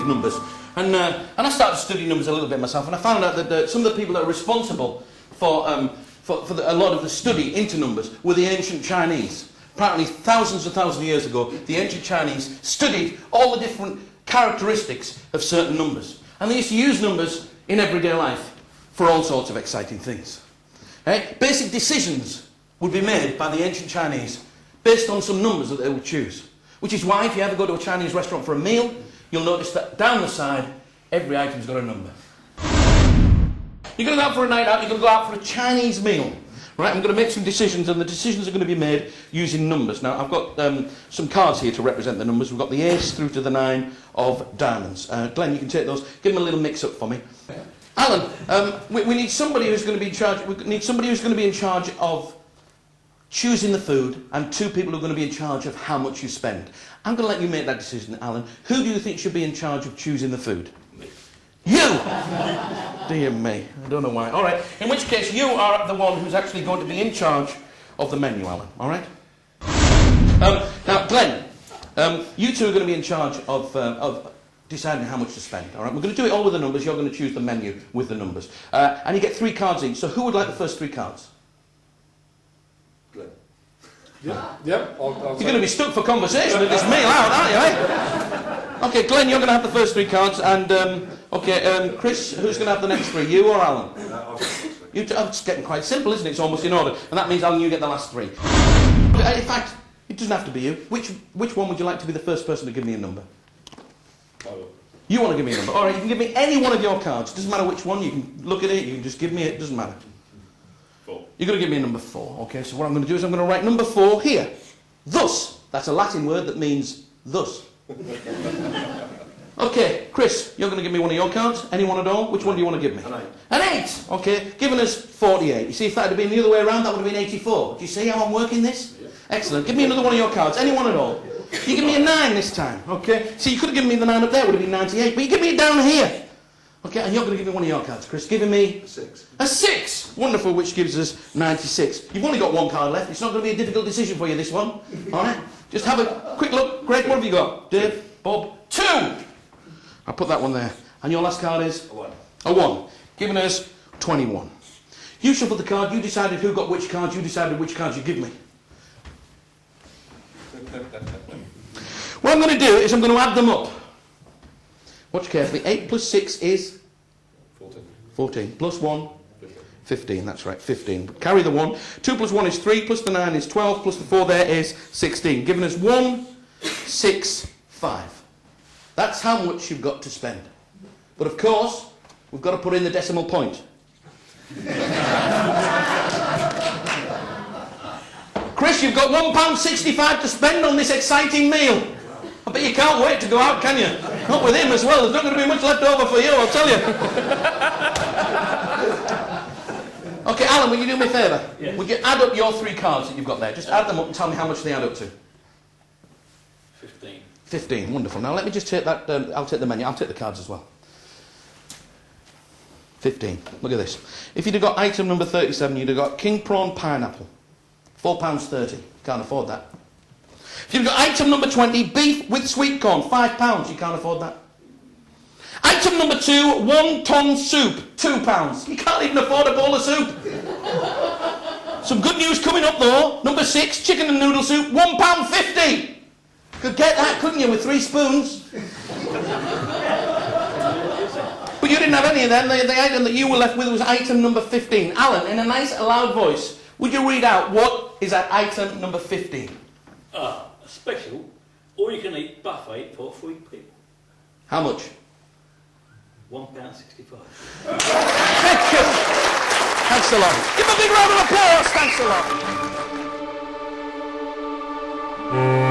with numbers. And I started studying numbers a little bit myself, and I found out that some of the people that are responsible for a lot of the study into numbers were the ancient Chinese. Apparently, thousands and thousands of years ago, the ancient Chinese studied all the different characteristics of certain numbers. And they used to use numbers in everyday life for all sorts of exciting things. Basic decisions would be made by the ancient Chinese based on some numbers that they would choose. Which is why, if you ever go to a Chinese restaurant for a meal, you'll notice that down the side, every item's got a number. You're going to go out for a night out, you're going to go out for a Chinese meal. Right, I'm going to make some decisions, and the decisions are going to be made using numbers. Now, I've got some cards here to represent the numbers. We've got the ace through to the 9 of diamonds. Glenn, you can take those. Give them a little mix-up for me. Alan, we need somebody who's going to be in charge. We need somebody who's going to be in charge of choosing the food, and 2 people who are going to be in charge of how much you spend. I'm going to let you make that decision, Alan. Who do you think should be in charge of choosing the food? You! Dear me, I don't know why. All right, in which case you are the one who's actually going to be in charge of the menu, Alan, all right? Now, Glenn, you 2 are going to be in charge of deciding how much to spend, all right? We're going to do it all with the numbers. You're going to choose the menu with the numbers. And you get 3 cards each. So who would like the first 3 cards? Glenn. Yeah, I'll You're going to be stuck for conversation with this meal out, aren't you, eh? Okay, Glenn, you're going to have the first 3 cards, and, Chris, who's going to have the next 3, you or Alan? It's getting quite simple, isn't it? It's almost in order, and that means, Alan, you get the last 3. In fact, it doesn't have to be you. Which one would you like to be the first person to give me a number? You want to give me a number? All right, you can give me any one of your cards. Doesn't matter which one, you can look at it, you can just give me it, doesn't matter. 4. You're going to give me a number 4, okay? So what I'm going to do is I'm going to write number 4 here. Thus. That's a Latin word that means thus. Okay, Chris, you're going to give me one of your cards. Any one at all? Which one do you want to give me? An 8. An 8! Okay, giving us 48. You see, if that had been the other way around, that would have been 84. Do you see how I'm working this? Yeah. Excellent. Give me another one of your cards. Any one at all. You give me a 9 this time, okay? See, you could have given me the 9 up there, it would have been 98, but you give me it down here. Okay, and you're going to give me one of your cards, Chris. Giving me... A 6. A 6! Wonderful, which gives us 96. You've only got 1 card left. It's not going to be a difficult decision for you, this one. All right? Just have a quick look. Greg, what have you got? Dave, Bob, 2! I'll put that one there. And your last card is? A 1. A 1. Giving us 21. You shuffled the card. You decided who got which cards. You decided which cards you give me. What I'm going to do is I'm going to add them up. Watch carefully. 8 plus 6 is? 14. 14. Plus 1? 15. That's right, 15. Carry the 1. 2 plus 1 is 3, plus the 9 is 12, plus the 4 there is 16. Giving us 1, 6, 5. That's how much you've got to spend. But of course, we've got to put in the decimal point. Chris, you've got £1.65 to spend on this exciting meal. I bet you can't wait to go out, can you? Not with him as well. There's not going to be much left over for you, I'll tell you. Okay, Alan, will you do me a favour? Yes. Would you add up your 3 cards that you've got there? Just add them up and tell me how much they add up to. 15. 15, wonderful. Now let me just take that, I'll take the menu, I'll take the cards as well. 15, look at this. If you'd have got item number 37, you'd have got king prawn pineapple. £4.30, can't afford that. If you've got item number 20, beef with sweet corn, £5, you can't afford that. Item number 2, 1 ton soup, £2. You can't even afford a bowl of soup. Some good news coming up though. Number 6, chicken and noodle soup, £1.50. Could get that, couldn't you, with 3 spoons? But you didn't have any of them. The item that you were left with was item number 15. Alan, in a nice loud voice, would you read out what is at item number 15? A special, all-you-can-eat buffet for 3 people. How much? £1.65. Thank you. Thanks a lot. Give him a big round of applause. Thanks a lot.